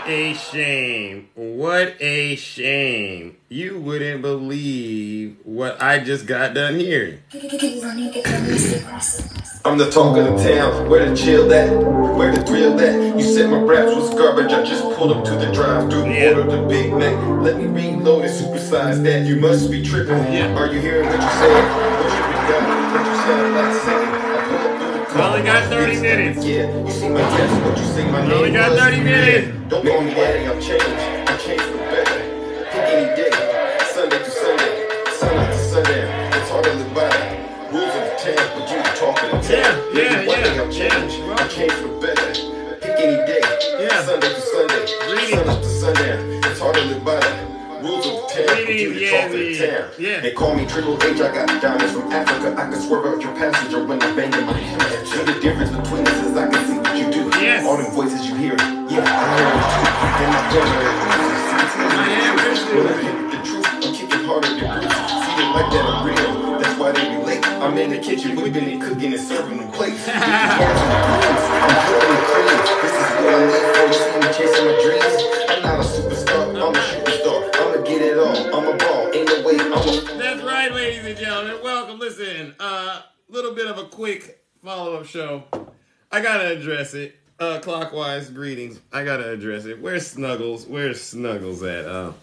What a shame. What a shame. You wouldn't believe what I just got done hearing. I'm the talk of the town, where the chill at, where the thrill at. You said my raps was garbage, I just pulled up to the drive-thru, ordered the Big Mac. Let me reload and supersize that, you must be tripping. Are you hearing what you said? What you got? What you sound like saying? I pull up through the car. Only got 30 minutes. Yeah, you see my text, what you say my name Only got 30 minutes. Don't call me daddy, I've changed. I changed for better. Pick any day, Sunday to Sunday, Sunday to Sunday. It's hard to live by that. Rules of the town, but you talking to town. I changed for better. Pick any day, Sunday to Sunday, Sunday to Sunday. It's hard to live by that. Rules of the town, but you talking to town. They call me Triple H, I got diamonds from Africa. I can swerve out your passenger when I'm banging my hammer. See the difference between us is I can see what you do. All the voices you hear, yeah, I hear them too. And my brother, when I hit the truth, I'm kicking harder than Bruce. See them like that, I'm real. That's why they relate. I'm in the kitchen, we've been cooking and serving them plates. I'm putting the cream. This is what I need for you. See me chasing my dreams. I'm not a superstar, I'm a superstar. I'ma get it all. I'm a ball. Ain't no way. That's right, ladies and gentlemen. Welcome. Listen, little bit of a quick follow-up show. I gotta address it. Clockwise greetings. I gotta address it. Where's Snuggles? Where's Snuggles at?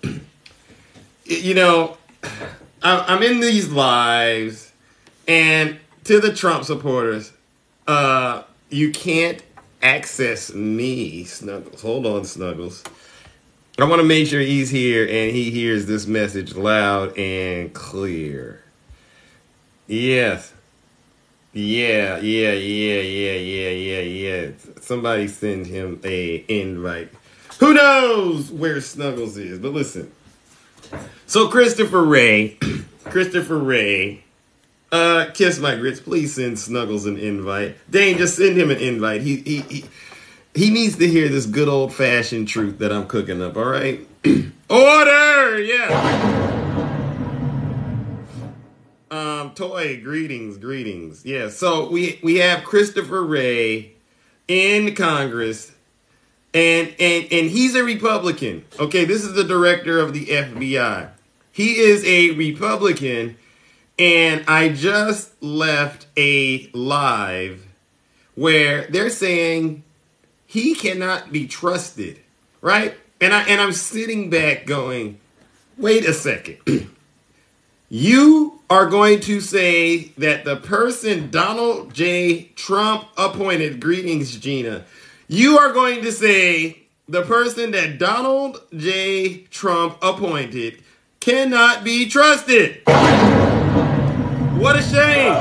You know, I'm in these lives, and to the Trump supporters, you can't access me, Snuggles. Hold on, Snuggles. I want to make sure he's here and he hears this message loud and clear. Yes. Yeah. Somebody send him a invite. Who knows where Snuggles is? But listen. So Christopher Ray, kiss my grits. Please send Snuggles an invite. Dane, just send him an invite. He needs to hear this good old fashioned truth that I'm cooking up. All right. Order. Yeah. Toy, greetings. Yeah, so we have Christopher Ray in Congress, and he's a Republican. Okay, this is the director of the FBI. He is a Republican, and I just left a live where they're saying he cannot be trusted, right? And I'm sitting back going, wait a second. You are going to say that the person Donald J. Trump appointed, greetings, Gina. You are going to say the person that Donald J. Trump appointed cannot be trusted. What a shame.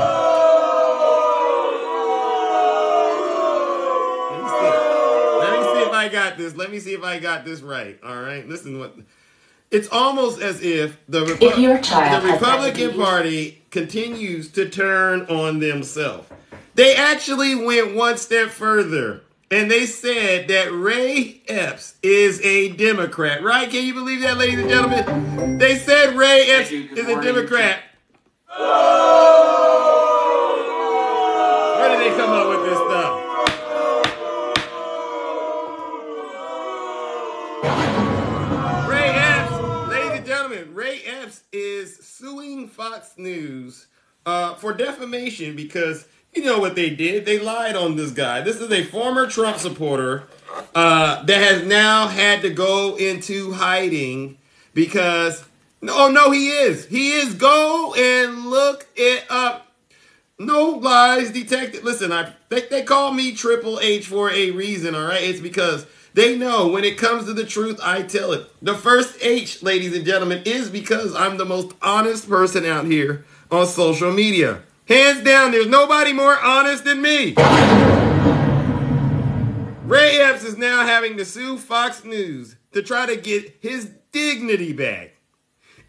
Let me see if I got this. Let me see if I got this right. All right. Listen what. It's almost as if the Republican Party continues to turn on themselves. They actually went one step further, and they said that Ray Epps is a Democrat, right? Can you believe that, ladies and gentlemen? They said Ray Epps is a Democrat. Where did they come up with this stuff? Ray Epps is suing Fox News for defamation because you know what they did. They lied on this guy. This is a former Trump supporter that has now had to go into hiding because... No, he is. He is. Go and look it up. No lies detected. Listen, they call me Triple H for a reason, all right? It's because... they know when it comes to the truth, I tell it. The first H, ladies and gentlemen, is because I'm the most honest person out here on social media. Hands down, there's nobody more honest than me. Ray Epps is now having to sue Fox News to try to get his dignity back.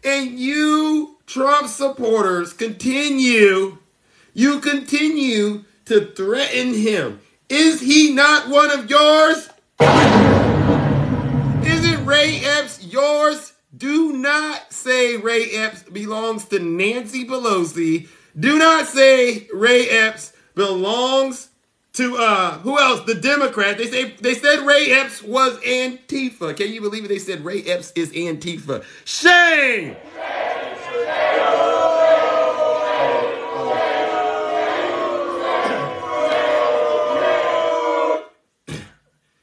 And you Trump supporters continue to threaten him. Is he not one of yours? Isn't Ray Epps yours? Do not say Ray Epps belongs to Nancy Pelosi. Do not say Ray Epps belongs To who else? The Democrats. They said Ray Epps was Antifa. Can you believe it? They said Ray Epps is Antifa. Shame!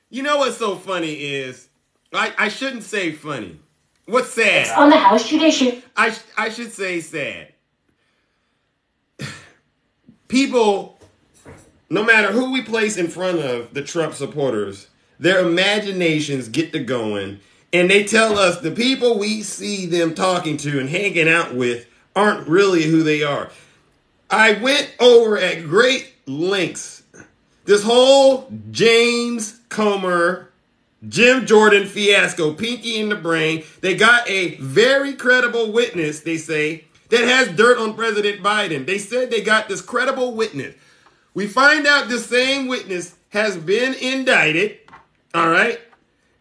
You know what's so funny is, I shouldn't say funny. What's sad? On the House Judiciary. I should say sad. People, no matter who we place in front of the Trump supporters, their imaginations get to going, and they tell us the people we see them talking to and hanging out with aren't really who they are. I went over at great lengths this whole James Comer, Jim Jordan fiasco, Pinky in the Brain. They got a very credible witness, they say, that has dirt on President Biden. They said they got this credible witness. We find out the same witness has been indicted, all right?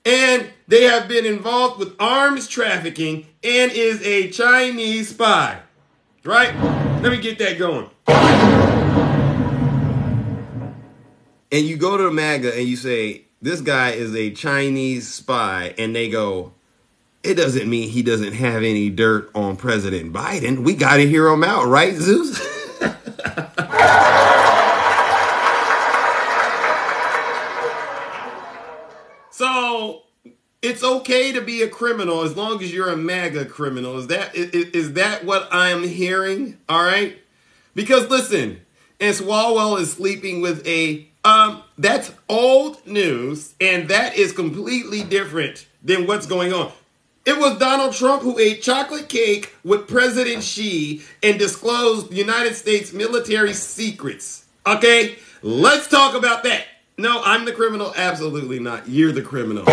And they have been involved with arms trafficking and is a Chinese spy, right? Let me get that going. And you go to MAGA and you say, this guy is a Chinese spy, and they go, it doesn't mean he doesn't have any dirt on President Biden. We got to hear him out, right, Zeus? So it's okay to be a criminal as long as you're a MAGA criminal. Is that what I'm hearing? All right? Because listen, and Swalwell is sleeping with a that's old news, and that is completely different than what's going on. It was Donald Trump who ate chocolate cake with President Xi and disclosed United States military secrets. Okay? Let's talk about that. No, I'm the criminal. Absolutely not. You're the criminal.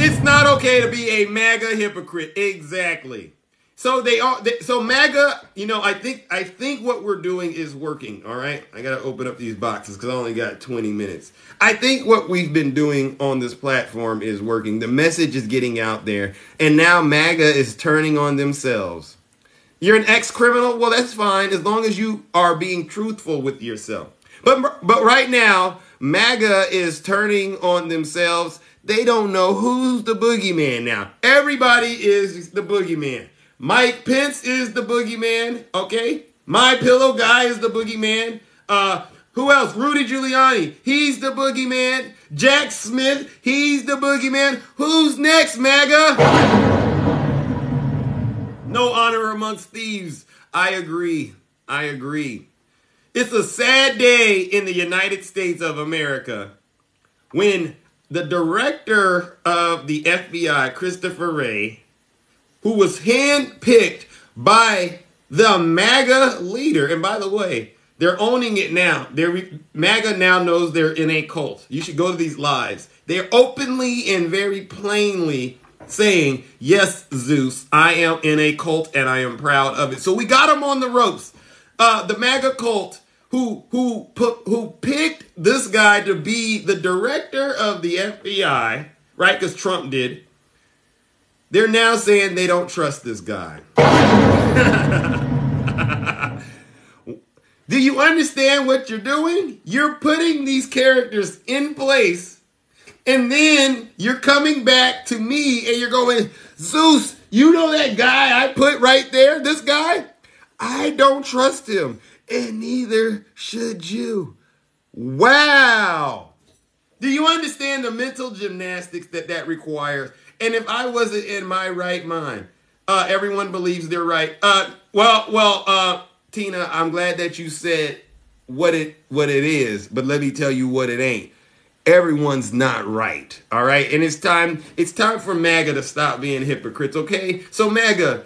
It's not okay to be a MAGA hypocrite. Exactly. So so MAGA, you know, I think what we're doing is working, all right? I got to open up these boxes because I only got 20 minutes. I think what we've been doing on this platform is working. The message is getting out there, and now MAGA is turning on themselves. You're an ex-criminal? Well, that's fine as long as you are being truthful with yourself. But right now, MAGA is turning on themselves. They don't know who's the boogeyman now. Everybody is the boogeyman. Mike Pence is the boogeyman, okay? My Pillow guy is the boogeyman. Who else? Rudy Giuliani, he's the boogeyman. Jack Smith, he's the boogeyman. Who's next, MAGA? No honor amongst thieves. I agree. It's a sad day in the United States of America when the director of the FBI, Christopher Wray, who was handpicked by the MAGA leader. And by the way, they're owning it now. MAGA now knows they're in a cult. You should go to these lives. They're openly and very plainly saying, yes, Zeus, I am in a cult and I am proud of it. So we got them on the ropes. The MAGA cult who picked this guy to be the director of the FBI, right? Because Trump did. They're now saying they don't trust this guy. Do you understand what you're doing? You're putting these characters in place, and then you're coming back to me and you're going, Zeus, you know that guy I put right there? This guy? I don't trust him, and neither should you. Wow. Do you understand the mental gymnastics that requires? And if I wasn't in my right mind, everyone believes they're right. Tina, I'm glad that you said what it is, but let me tell you what it ain't. Everyone's not right, all right? And it's time for MAGA to stop being hypocrites, okay? So MAGA,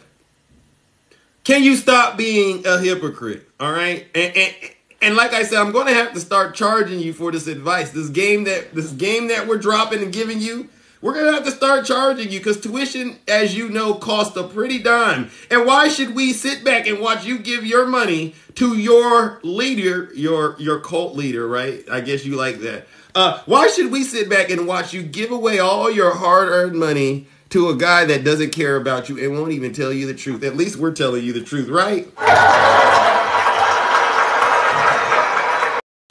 can you stop being a hypocrite, all right? And like I said, I'm going to have to start charging you for this advice. This game that we're dropping and giving you, we're going to have to start charging you because tuition, as you know, costs a pretty dime. And why should we sit back and watch you give your money to your leader, your cult leader, right? I guess you like that. Why should we sit back and watch you give away all your hard-earned money to a guy that doesn't care about you and won't even tell you the truth? At least we're telling you the truth, right?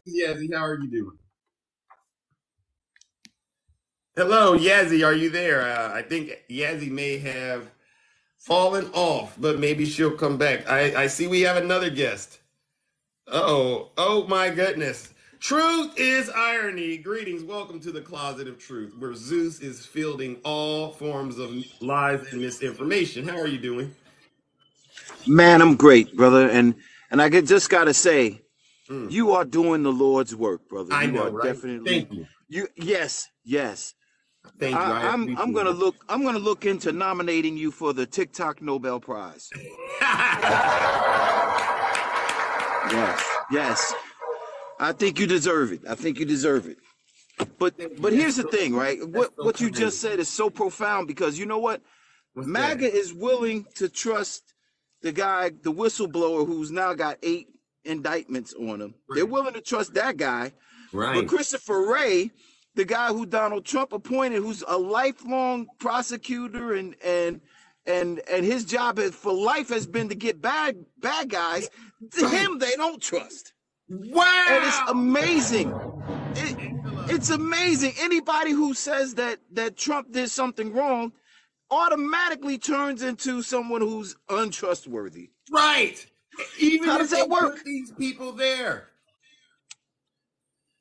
Yeah, Yazzie. How are you doing? Hello, Yazzie. Are you there? I think Yazzie may have fallen off, but maybe she'll come back. I see we have another guest. Oh my goodness. Truth is irony. Greetings. Welcome to the Closet of Truth, where Zeus is fielding all forms of lies and misinformation. How are you doing? Man, I'm great, brother. And just gotta say, Mm, you are doing the Lord's work, brother. I You know, are right? definitely Thank you. yes. Thank you. I I'm appreciate gonna it. look into nominating you for the TikTok Nobel Prize. Yes. I think you deserve it. I think you deserve it. But Thank you. but here's the thing, right? That's so What you kind of just you. said is so profound because you know what? What's that? MAGA is willing to trust the guy, the whistleblower who's now got 8 indictments on him. They're Right. willing to trust that guy. But Right. Christopher Wray, the guy who Donald Trump appointed, who's a lifelong prosecutor and his job for life has been to get bad guys, to Right. him they don't trust. And it's Wow. amazing. Angela. It's amazing. Anybody who says that Trump did something wrong automatically turns into someone who's untrustworthy. Right. Even How if does they that put work? these people there.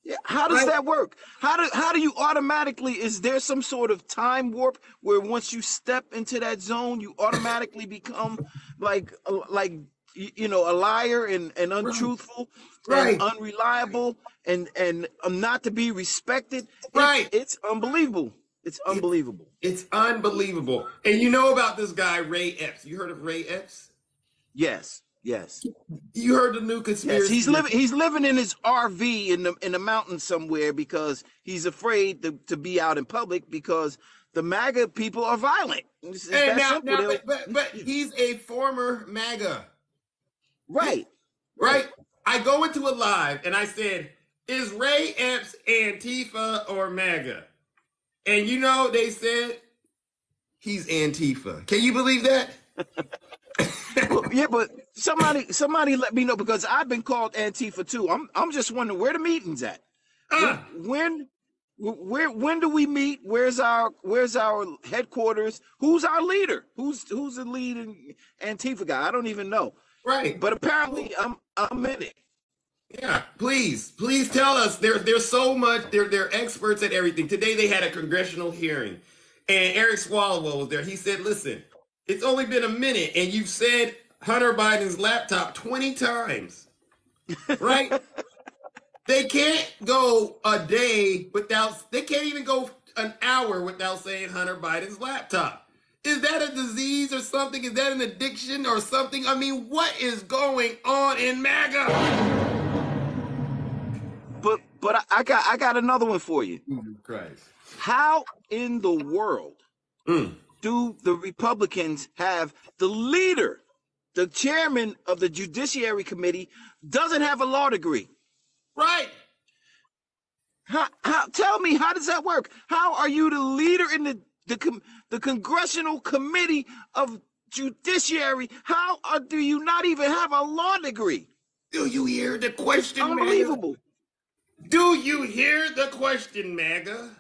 Yeah, how does Right. that work? How do you automatically, is there some sort of time warp where once you step into that zone, you automatically become like a liar and Right. untruthful and Right. unreliable and not to be respected? It's Right. it's unbelievable. It's It's unbelievable. it's unbelievable. And you know about this guy, Ray Epps. You heard of Ray Epps? Yes. You heard the new Yes, conspiracy? he's living in his RV in the mountains somewhere because he's afraid to be out in public because the MAGA people are violent. It's And that now, simple. but he's a former MAGA. Right, right. Right? I go into a live and I said, is Ray Epps Antifa or MAGA? And you know, they said he's Antifa. Can you believe that? Well, yeah, but somebody let me know because I've been called Antifa too. I'm just wondering where the meeting's at. When Ah, when when do we meet? Where's our headquarters? Who's our leader? Who's the leading Antifa guy? I don't even know. right. But apparently I'm in it. Yeah, please tell us. There's so much. They're experts at everything. Today they had a congressional hearing, and Eric Swalwell was there. He said, "Listen, it's only been a minute, and you've said Hunter Biden's laptop 20 times, right? They can't go a day without. They can't even go an hour without saying Hunter Biden's laptop. Is that a disease or something? Is that an addiction or something? I mean, what is going on in MAGA?" But I got another one for you. Jesus Christ. How in the world Mm. do the Republicans have the leader, the chairman of the Judiciary Committee, doesn't have a law degree? Right. Tell me, how does that work? How are you the leader in the Congressional Committee of Judiciary? Do you not even have a law degree? Do you hear the question, MAGA? Unbelievable. Do you hear the question, MAGA?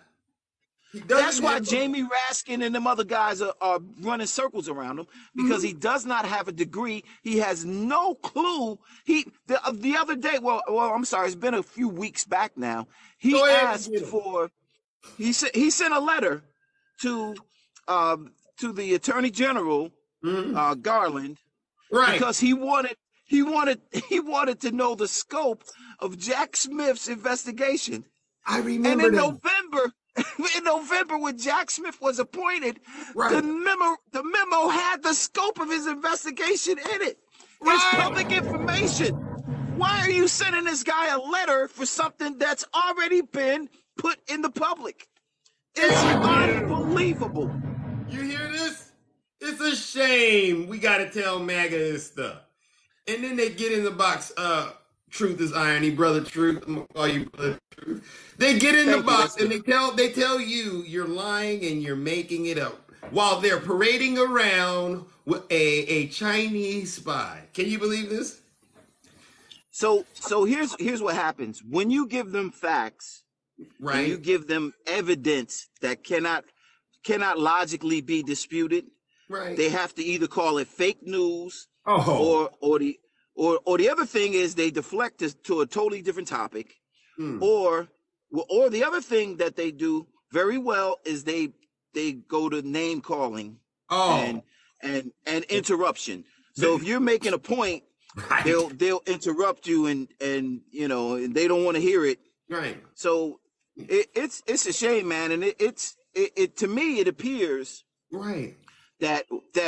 He That's doesn't why have Jamie Raskin and them other guys are running circles around him because he does not have a degree. He has no clue. The other day, well, I'm sorry, it's been a few weeks back now. He Go ahead and asked get him. he sent a letter to the Attorney General Garland Right. because he wanted to know the scope of Jack Smith's investigation. I And remember in that. November, when Jack Smith was appointed, Right. the memo had the scope of his investigation in it. It's Right. public information. Why are you sending this guy a letter for something that's already been put in the public? It's unbelievable. You hear this? It's a shame. We got to tell MAGA this stuff. And then they get in the box. Truth is irony, brother. Truth. I'm gonna call you brother. Truth. They get in the Thank you. box That's and good. they tell you you're lying and you're making it up while they're parading around with a Chinese spy. Can you believe this? So here's what happens when you give them facts, Right. and you give them evidence that cannot logically be disputed. Right. They have to either call it fake news, Oh. or the other thing is they deflect to a totally different topic, or the other thing that they do very well is they go to name calling and interruption. So if you're making a point, Right. they'll interrupt you and and they don't want to hear it. Right. So it's a shame, man, and it to me it appears Right. that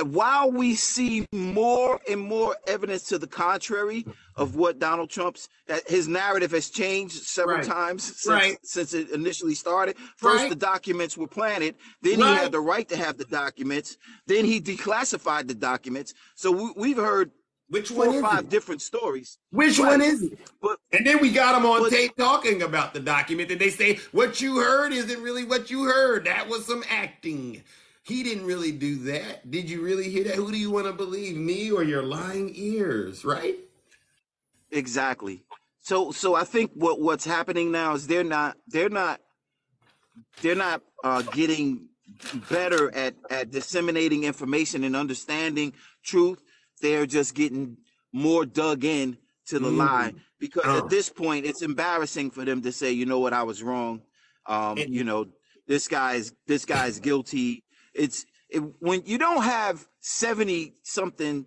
while we see more and more evidence to the contrary of what Donald Trump's, that his narrative has changed several Right. times Right. since it initially started. First, Right. the documents were planted. Then Right. he had the right to have the documents. Then he declassified the documents. So we've heard Which 4 one or is 5 it? different stories. Which Right. one is it? But And then we got them on But- tape talking about the document, and they say what you heard isn't really what you heard. That was some acting. He didn't really do that. Did you really hear that? Who do you want to believe, me or your lying ears? Right? exactly. So I think what's happening now is they're not getting better at disseminating information and understanding truth. They're just getting more dug in to the lie, because at this point it's embarrassing for them to say, you know what, I was wrong. This guy's guilty. When you don't have 70 something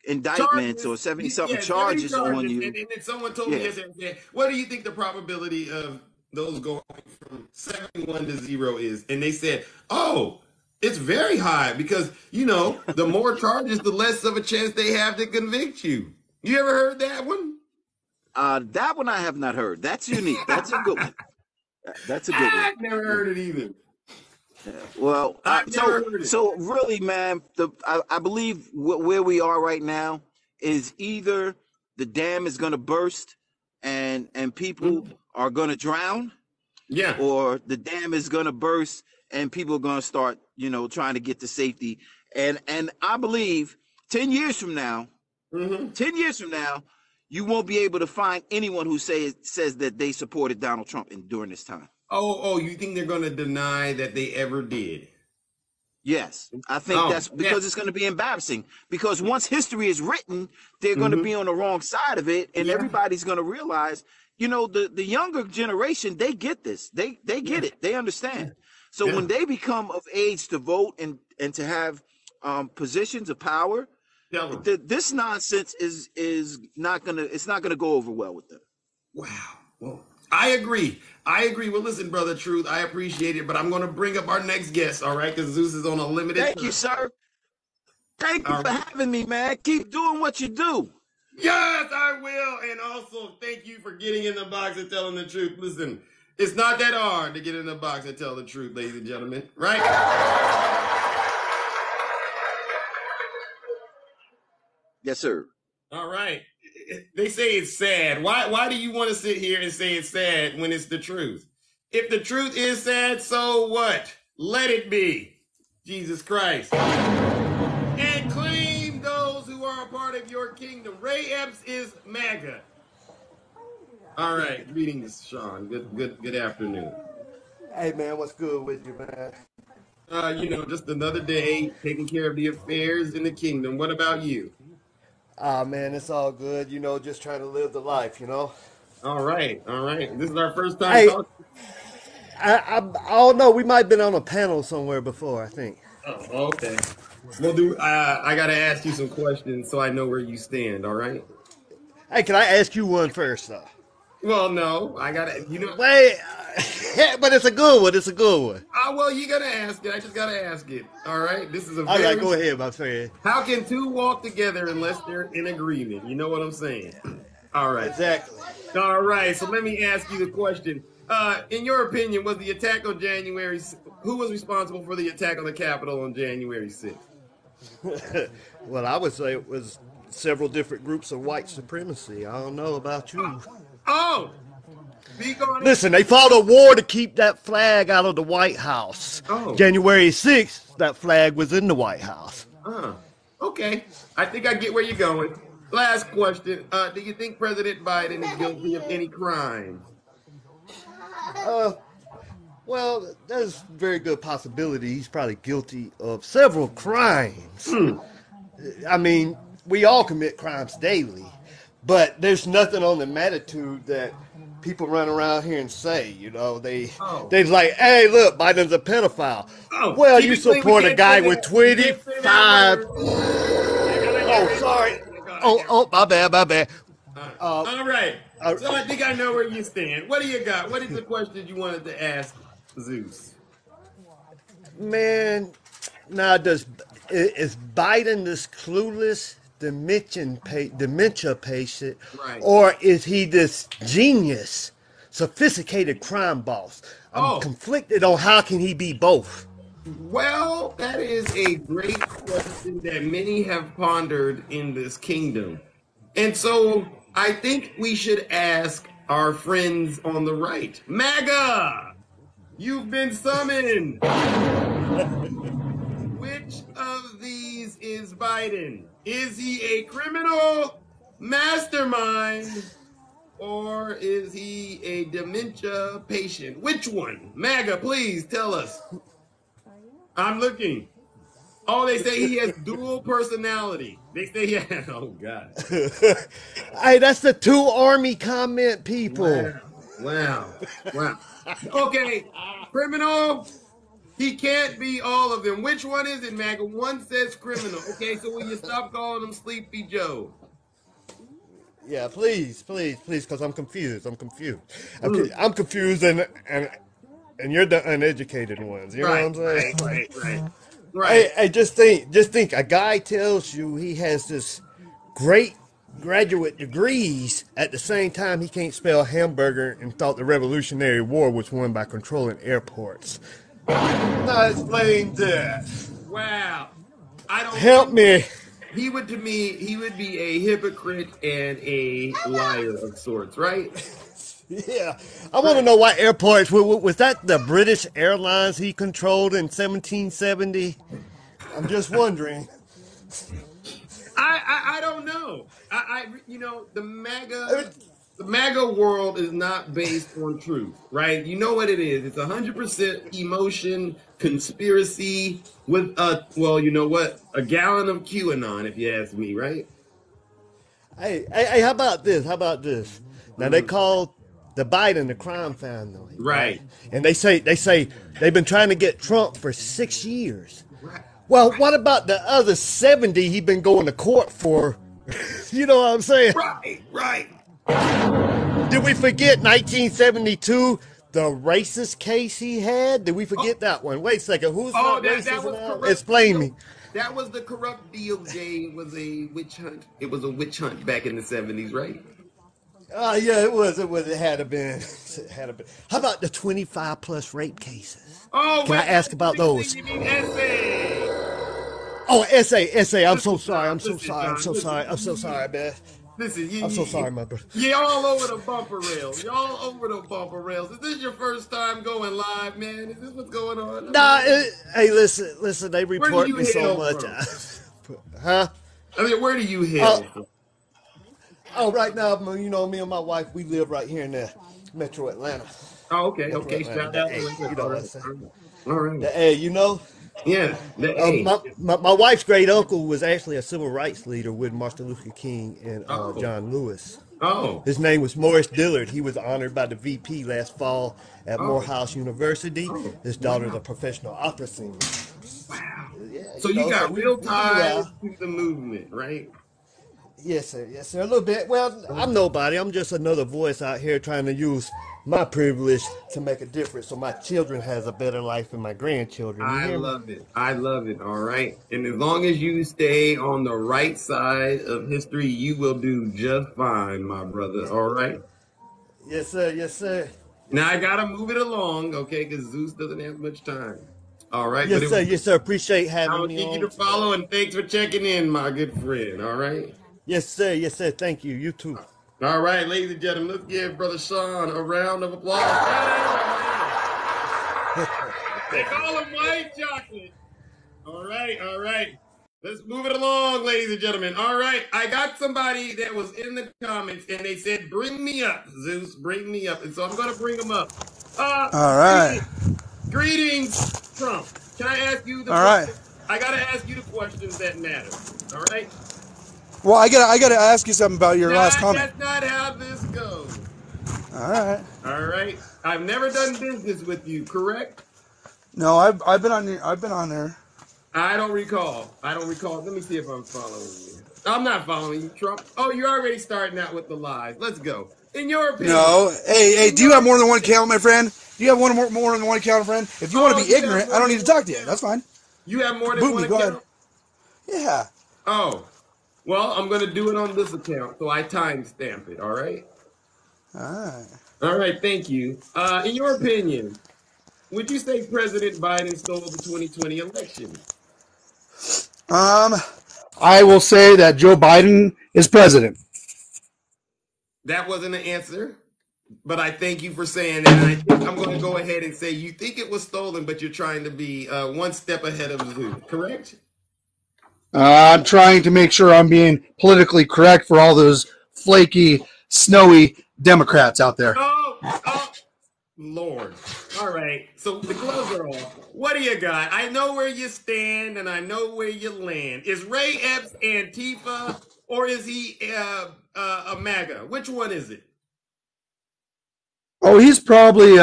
indictments or 70 something charges on you. And then someone told me yesterday, what do you think the probability of those going from 71 to 0 is? And they said, oh, it's very high because, the more charges, the less of a chance they have to convict you. You ever heard that one? That one I have not heard. That's unique. That's a good one. That's a good one. I've never heard it either. Well, I've never heard it. so really, man, I believe where we are right now is either the dam is going to burst and people are going to drown, or the dam is going to burst and people are going to start, trying to get to safety. And I believe 10 years from now, 10 years from now, you won't be able to find anyone who says that they supported Donald Trump during this time. Oh, you think they're going to deny that they ever did? Yes, I think that's because it's going to be embarrassing. Because once history is written, they're going to be on the wrong side of it, and everybody's going to realize, the younger generation, they get this. They get it. They understand. So when they become of age to vote and to have positions of power, this nonsense is not gonna go over well with them. Wow. Well, I agree. Well, listen, Brother Truth, I appreciate it, but I'm going to bring up our next guest, all right? Because Zeus is on a limited Thank time. you, sir. Thank you for having me, man. Keep doing what you do. Yes, I will. And also, thank you for getting in the box and telling the truth. Listen, it's not that hard to get in the box and tell the truth, ladies and gentlemen, right? Yes, sir. All right. They say it's sad. Why do you want to sit here and say it's sad when it's the truth? If the truth is sad, so what? Let it be. Jesus Christ. And claim those who are a part of your kingdom. Ray Epps is MAGA. All right. Greetings, Sean. Good afternoon. Hey, man, what's good with you, man? Just another day taking care of the affairs in the kingdom. What about you? Man, it's all good. Just trying to live the life, All right. This is our first time Hey, talking. I don't know. We might have been on a panel somewhere before, I think. Oh, okay. Well, I got to ask you some questions so I know where you stand, all right? Hey, can I ask you one first, though? Well, no. I got to, Wait, but it's a good one. It's a good one. well, you got to ask it. I just got to ask it, all right? This is a All right, go ahead, my friend. How can two walk together unless they're in agreement? You know what I'm saying? All right. Exactly. All right. So let me ask you the question. In your opinion, was the attack on who was responsible for the attack on the Capitol on January 6th? Well, I would say it was several different groups of white supremacy. I don't know about you. Oh! Speak on it. Listen, they fought a war to keep that flag out of the White House. Oh. January 6th, that flag was in the White House. Okay. I think I get where you're going. Last question. Do you think President Biden is guilty of any crime? Well, there's very good possibility he's probably guilty of several crimes. I mean, we all commit crimes daily, but there's nothing on the magnitude that people run around here and say. You know, they like, hey, look, Biden's a pedophile. Well, you support a guy with 25. Oh, sorry. Oh, my bad. All right. So I think I know where you stand. What do you got? What is the question you wanted to ask Zeus? Man, now is Biden this clueless dementia patient, Right. or is he this genius, sophisticated crime boss? I'm conflicted on how can he be both. Well, that is a great question that many have pondered in this kingdom. And so I think we should ask our friends on the right. MAGA, you've been summoned. Which of these is Biden? Is he a criminal mastermind or is he a dementia patient? Which one? MAGA, please tell us. I'm looking. Oh, they say he has dual personality. They say he has, oh, God. Hey, that's the two army comment, people. Wow. Okay, criminal. He can't be all of them. Which one is it, MAGA? One says criminal. Okay, so will you stop calling him Sleepy Joe? Yeah, please, because I'm confused. I'm confused, and you're the uneducated ones. You know what I'm saying? Right. Hey, just think. A guy tells you he has this great graduate degrees. At the same time, he can't spell hamburger and thought the Revolutionary War was won by controlling airports. Now explain that. Wow. I don't help me. He would be a hypocrite and a liar of sorts, right? Yeah, I want to know why airports, was that the British Airlines he controlled in 1770? I'm just wondering. I don't know. The MAGA world is not based on truth, right? You know what it is. It's 100% emotion, conspiracy with a gallon of QAnon, if you ask me, right? Hey, how about this? Now they call the Biden the crime family, right? And they say they've been trying to get Trump for 6 years. Right. Well, what about the other 70 he been going to court for? You know what I'm saying? Right. Did we forget 1972, the racist case he had? Did we forget that one? Wait a second, who's not racist? That was corrupt. Explain me. That was the corrupt DOJ. It was a witch hunt. It was a witch hunt back in the 70s, right? Yeah, it was. It had to been. How about the 25 plus rape cases? Can I ask about those? You mean essay? Oh, essay. I'm so sorry, man. Listen, I'm so sorry, my brother. You're all over the bumper rails. Is this your first time going live, man? Is this what's going on? Nah, hey, listen. They report me so much. Huh? I mean, where do you hail from? Oh, right now, me and my wife, we live right here in the Metro Atlanta. Oh, okay. Shout out. You know what I'm saying? All right. The A, you know? Yeah. My wife's great uncle was actually a civil rights leader with Martin Luther King and John Lewis. Oh. His name was Morris Dillard. He was honored by the VP last fall at Morehouse University. His daughter's a professional opera singer. Wow. Yeah, so you got real ties to the movement, right? Yes, sir. A little bit. Well, I'm nobody. I'm just another voice out here trying to use my privilege to make a difference so my children has a better life and my grandchildren. I love it. All right. And as long as you stay on the right side of history, you will do just fine, my brother. All right? Yes, sir. Now I got to move it along, okay, because Zeus doesn't have much time. All right? Yes, sir. Appreciate having me on. I'll need you to follow, and thanks for checking in, my good friend. All right? Yes, sir. Thank you. You too. All right, ladies and gentlemen, let's give Brother Sean a round of applause. They call him white chocolate. All right. Let's move it along, ladies and gentlemen. All right, I got somebody that was in the comments, and they said, "Bring me up, Zeus. Bring me up." And so I'm going to bring them up. All right. Greetings, Trump. Can I ask you the All right. question? I got to ask you the questions that matter. All right. Well, I gotta ask you something about your last comment. That's not how this goes. All right. All right. I've never done business with you, correct? No, I've been on I've been on there. I don't recall. Let me see if I'm following you. I'm not following you, Trump. Oh, you're already starting out with the lies. Let's go. In your opinion. No. Hey, do you have more than one account, my friend? Do you have more than one account, friend? If you want to be ignorant, I don't need to talk to you. That's fine. You have more than Boot one me, go account? ahead. Yeah. Oh. Well, I'm going to do it on this account, so I timestamp it, all right? All right. All right, thank you. In your opinion, would you say President Biden stole the 2020 election? I will say that Joe Biden is president. That wasn't an answer, but I thank you for saying that. And I think I'm going to go ahead and say you think it was stolen, but you're trying to be one step ahead of Zeus, correct? I'm trying to make sure I'm being politically correct for all those flaky, snowy Democrats out there. Oh, Lord. All right. So the gloves are off. What do you got? I know where you stand and I know where you land. Is Ray Epps Antifa or is he a MAGA? Which one is it? Oh, he's probably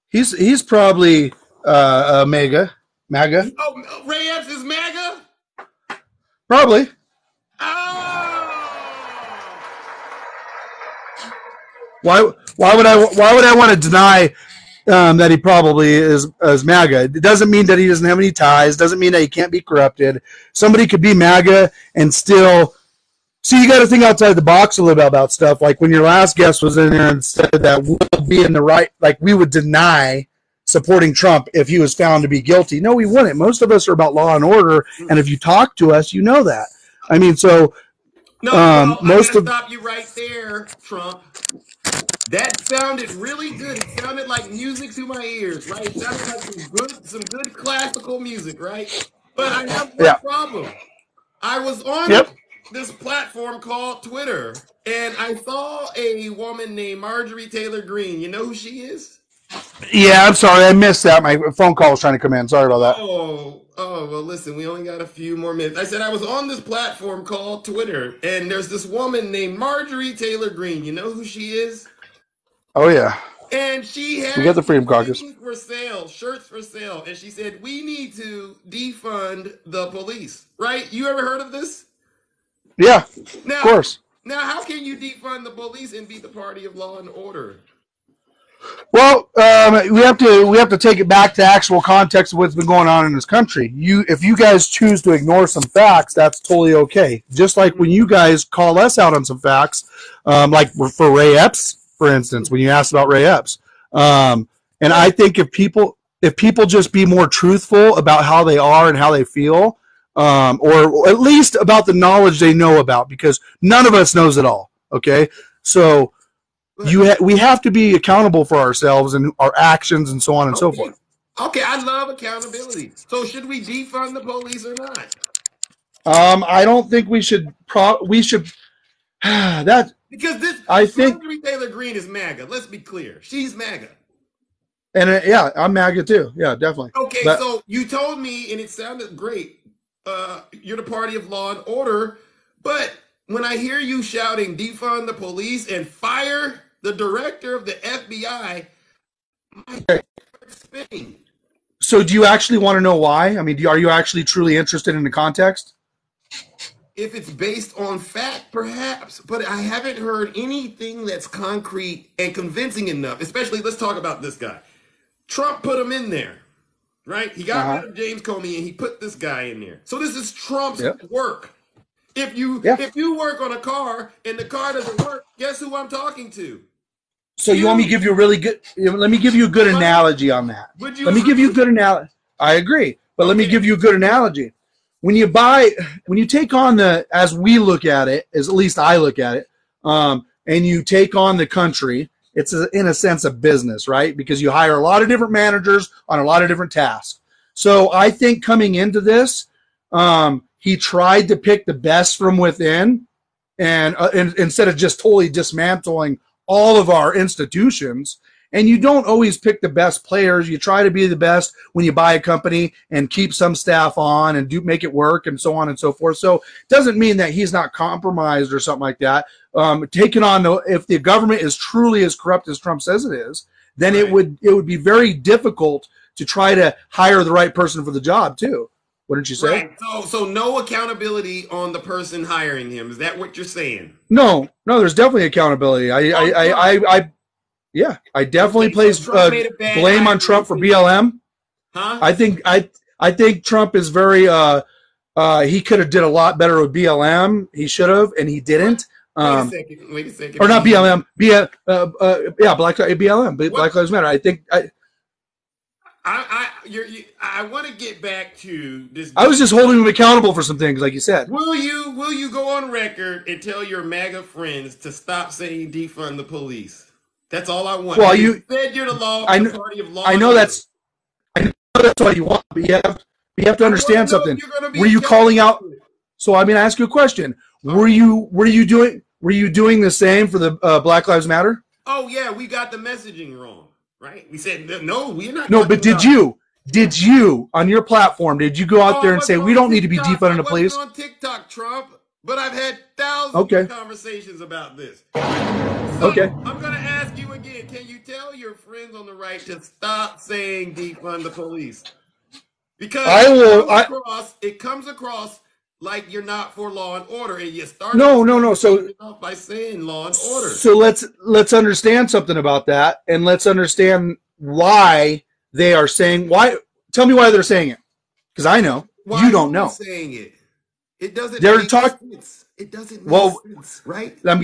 he's probably MAGA. Oh, Ray Epps is MAGA? Probably. Oh! Why would I want to deny that he probably is MAGA? It doesn't mean that he doesn't have any ties. Doesn't mean that he can't be corrupted. Somebody could be MAGA and still. See, you got to think outside the box a little bit about stuff. Like when your last guest was in there and said that we'll be in the right, like we would deny supporting Trump if he was found to be guilty. No, we wouldn't. Most of us are about law and order, and if you talk to us, you know that. I mean, so no, well, I'm going to stop you right there, Trump. That sounded really good. It sounded like music to my ears, right? It sounded like some good classical music, right? But I have one problem. I was on this platform called Twitter, and I saw a woman named Marjorie Taylor Greene. You know who she is? Yeah, I'm sorry. I missed that. My phone call was trying to come in. Sorry about that. Oh, well, listen, we only got a few more minutes. I said I was on this platform called Twitter, and there's this woman named Marjorie Taylor Greene. You know who she is? Oh, yeah. And she had we got the Freedom Caucus for sale, shirts for sale. And she said, we need to defund the police. Right? You ever heard of this? Yeah, of course. Now, how can you defund the police and be the party of law and order? Well, we have to take it back to actual context of what's been going on in this country. If you guys choose to ignore some facts, that's totally okay. Just like when you guys call us out on some facts, like for Ray Epps, for instance, when you asked about Ray Epps, and I think if people just be more truthful about how they are and how they feel, or at least about the knowledge they know about, because none of us knows it all. Okay, so. We have to be accountable for ourselves and our actions and so on and so forth. Okay, I love accountability. So should we defund the police or not? I don't think we should. That because this. I think Marjorie Taylor Greene is MAGA. Let's be clear, she's MAGA. And yeah, I'm MAGA too. Yeah, definitely. Okay, so you told me, and it sounded great. You're the party of law and order, but when I hear you shouting defund the police and fire the director of the FBI, my heart's spinning. So do you actually want to know why? I mean, are you actually truly interested in the context? If it's based on fact, perhaps, but I haven't heard anything that's concrete and convincing enough, especially, let's talk about this guy. Trump put him in there, right? He got rid of James Comey and he put this guy in there. So this is Trump's work. If you work on a car and the car doesn't work, guess who I'm talking to? So you want me to give you a really good? Let me give you a good analogy on that. Let me give you a good analogy. I agree, but let me give you a good analogy. When you take on as we look at it, as at least I look at it, and you take on the country, it's in a sense a business, right? Because you hire a lot of different managers on a lot of different tasks. So I think coming into this, he tried to pick the best from within, and instead of just totally dismantling all of our institutions. And you don't always pick the best players. You try to be the best when you buy a company and keep some staff on and make it work and so on and so forth. So it doesn't mean that he's not compromised or something like that. Taking on, if the government is truly as corrupt as Trump says it is, then it would be very difficult to try to hire the right person for the job too. Wouldn't you say? Right. So no accountability on the person hiring him. Is that what you're saying? No, there's definitely accountability. I definitely place blame on Trump for BLM. Huh? I think Trump is very he could have did a lot better with BLM. He should have, and he didn't. Wait a second. Or not BLM. BLM. Black Lives Matter. I want to get back to this. I was just holding him accountable for some things, like you said. Will you go on record and tell your MAGA friends to stop saying defund the police? That's all I want. Well, you said you're the party of law. I know that's what you want, but you have to understand something. Were you calling out? So I ask you a question. Were you doing the same for the Black Lives Matter? Oh yeah, we got the messaging wrong, right? We said no, we're not. No, but did you on your platform? Did you go out there and say we don't need to be defunding the police? On TikTok, Trump, but I've had thousands of conversations about this. So okay. I'm going to ask you again. Can you tell your friends on the right to stop saying defund the police? Because it comes across like you're not for law and order, and you start no. So by saying law and order. So let's understand something about that, and let's understand why they are saying why. Tell me why they're saying it, because I know you don't know. Saying it, it doesn't. They're talking. It doesn't make sense, right? I'm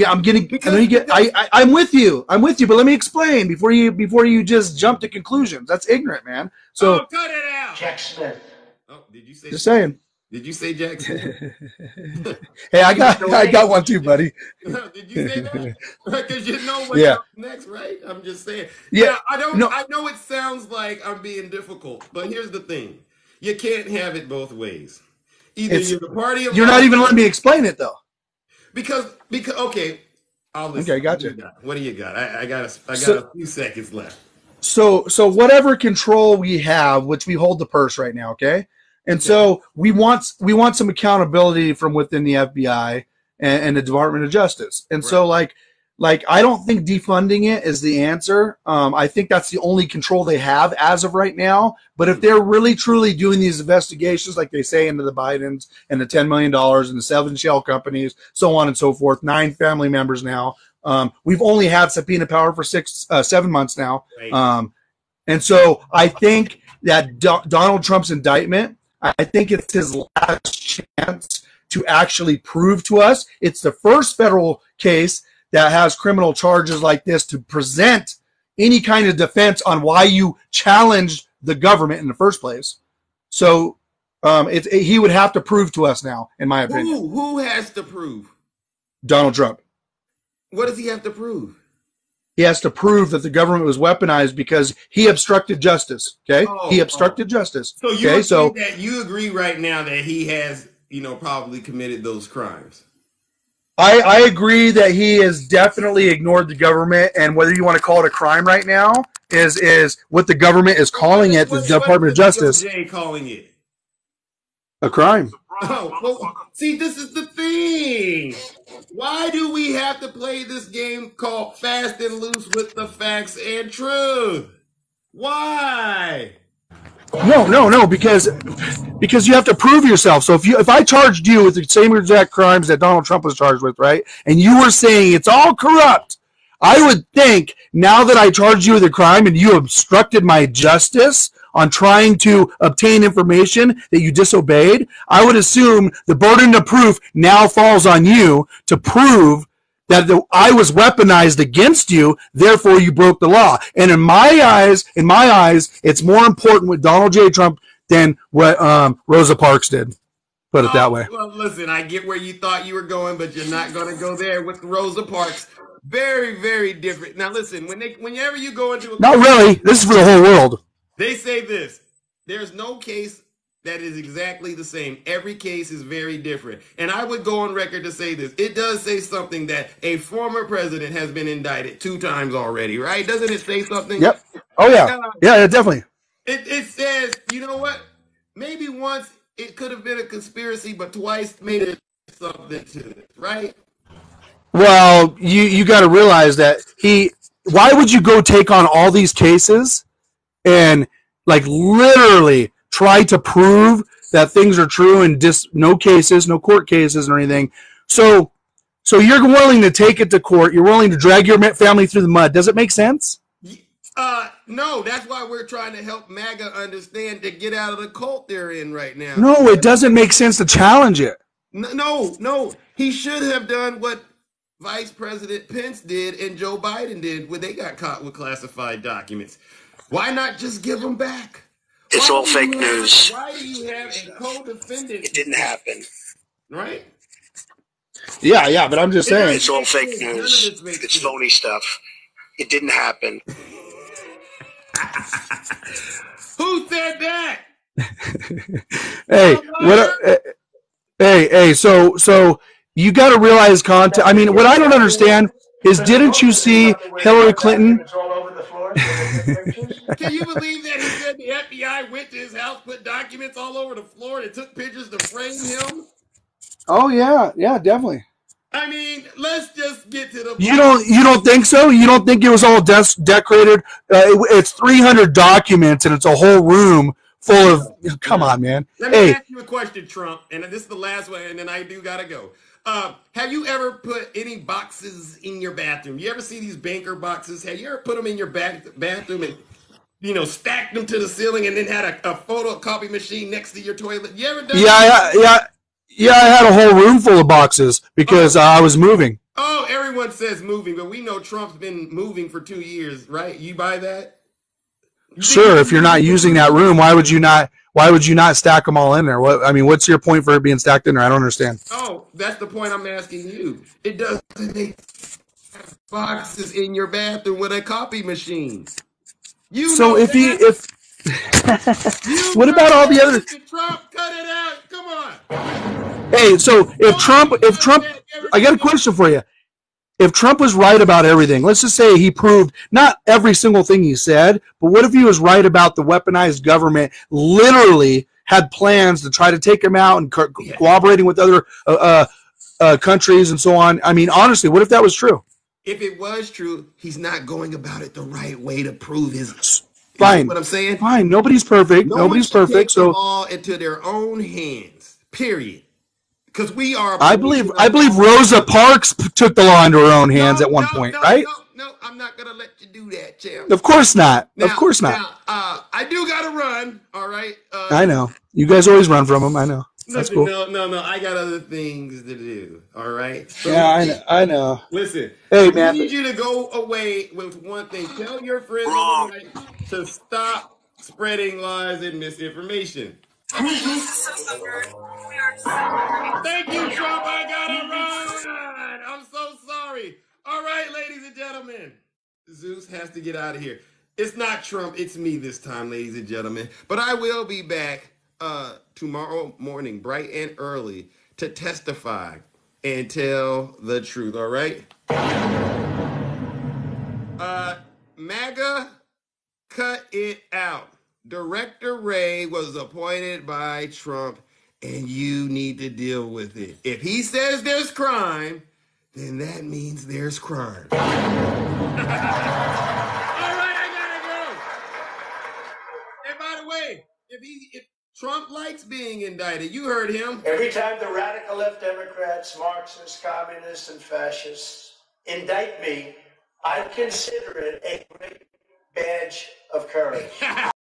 with you. But let me explain before you just jump to conclusions. That's ignorant, man. So cut it out. Jack Smith. Oh, did you say? Just saying. Did you say Jackson? Hey, I got one too, buddy. Did you say that? Because you know what's up next, right? I'm just saying. Yeah, I know it sounds like I'm being difficult, but here's the thing: you can't have it both ways. Either you're the party of. You're not even letting me explain it though. Because okay, I'll listen. Okay, gotcha. What do you got? I got a few seconds left. So whatever control we have, which we hold the purse right now, okay? And so we want some accountability from within the FBI and the Department of Justice. And so like I don't think defunding it is the answer. I think that's the only control they have as of right now. But if they're really truly doing these investigations, like they say into the Bidens and the $10 million and the 7 shell companies, so on and so forth, 9 family members now. We've only had subpoena power for 7 months now. Right. And so I think that Donald Trump's indictment, I think it's his last chance to actually prove to us. It's the first federal case that has criminal charges like this to present any kind of defense on why you challenged the government in the first place. So he would have to prove to us now, in my opinion. Who has to prove? Donald Trump. What does he have to prove? He has to prove that the government was weaponized because he obstructed justice. Okay, he obstructed justice. So you agree right now that he has, probably committed those crimes. I agree that he has definitely ignored the government, and whether you want to call it a crime right now is what the government is calling it, the Department of Justice. DOJ calling it a crime. Oh, well, see, this is the thing. Why do we have to play this game called Fast and Loose with the facts and truth? Why? No, because you have to prove yourself. So if I charged you with the same exact crimes that Donald Trump was charged with, right, and you were saying it's all corrupt, I would think now that I charged you with a crime and you obstructed my justice on trying to obtain information that you disobeyed, I would assume the burden of proof now falls on you to prove that I was weaponized against you, therefore you broke the law. And in my eyes, it's more important with Donald J. Trump than what Rosa Parks did. Put it that way. Well, listen, I get where you thought you were going, but you're not going to go there with Rosa Parks. Very, very different. Now, listen, whenever you go into not really. This is for the whole world. They say this. There's no case that is exactly the same. Every case is very different. And I would go on record to say this. It does say something that a former president has been indicted 2 times already, right? Doesn't it say something? Yep. Oh, yeah. Uh, Yeah, definitely. it says, you know what? Maybe once it could have been a conspiracy, but twice made it something to it, right? Well, you got to realize that why would you go take on all these cases and like literally try to prove that things are true and no cases, no court cases or anything. So you're willing to take it to court. You're willing to drag your family through the mud. Does it make sense? No, that's why we're trying to help MAGA understand to get out of the cult they're in right now. No, it doesn't make sense to challenge it. No. He should have done what Vice President Pence did and Joe Biden did when they got caught with classified documents. Why not just give them back? It's all fake news. Why do you have a co-defendant? It didn't happen. Right? Yeah, but I'm just saying. It's all fake news. It's phony stuff. It didn't happen. Who said that? Hey, Hey, so you got to realize content. I mean, what I don't understand is, didn't you see Hillary Clinton? Can you believe that he said the FBI went to his house, put documents all over the floor, and took pictures to frame him? Oh yeah, definitely. I mean, let's just get to the. You don't think so? You don't think it was all decorated? It's 300 documents and it's a whole room full of. Come on, man. Let me ask you a question, Trump, and this is the last one, and then I do gotta go. Have you ever put any boxes in your bathroom? You ever see these banker boxes? Have you ever put them in your bathroom and stacked them to the ceiling and then had a photocopy machine next to your toilet? You ever done that? Yeah, I had a whole room full of boxes because I was moving. Oh, everyone says moving, but we know Trump's been moving for 2 years, right? You buy that? Sure, if you're not using that room, why would you not stack them all in there? What's your point for it being stacked in there? I don't understand. Oh, that's the point I'm asking you. It doesn't make boxes in your bathroom with a copy machine. What about all the other? Trump, cut it out. Come on. Hey, so if Trump, I got a question for you. If Trump was right about everything, let's just say he proved not every single thing he said, but what if he was right about the weaponized government literally had plans to try to take him out and cooperating with other countries and so on? I mean, honestly, what if that was true? If it was true, he's not going about it the right way to prove his. Fine. You know what I'm saying? Fine. Nobody's perfect. Nobody's perfect. So all into their own hands. Period. Because we are. I believe Rosa Parks took the law into her own hands at one point, right? No, I'm not gonna let you do that, champ. Of course not. Of course not. Now, I do gotta run. All right. I know. You guys always run from them. I know. That's cool. No. I got other things to do. All right. So yeah, I know. Listen. Hey, man. I need you to go away with one thing. Tell your friends to stop spreading lies and misinformation. Thank you, Trump. I gotta run. I'm so sorry. All right, ladies and gentlemen. Zeus has to get out of here. It's not Trump. It's me this time, ladies and gentlemen. But I will be back tomorrow morning, bright and early, to testify and tell the truth. All right? MAGA, cut it out. Director Ray was appointed by Trump, and you need to deal with it. If he says there's crime, then that means there's crime. All right, I gotta go. And by the way, if Trump likes being indicted, you heard him. Every time the radical left Democrats, Marxists, communists, and fascists indict me, I consider it a great badge of courage.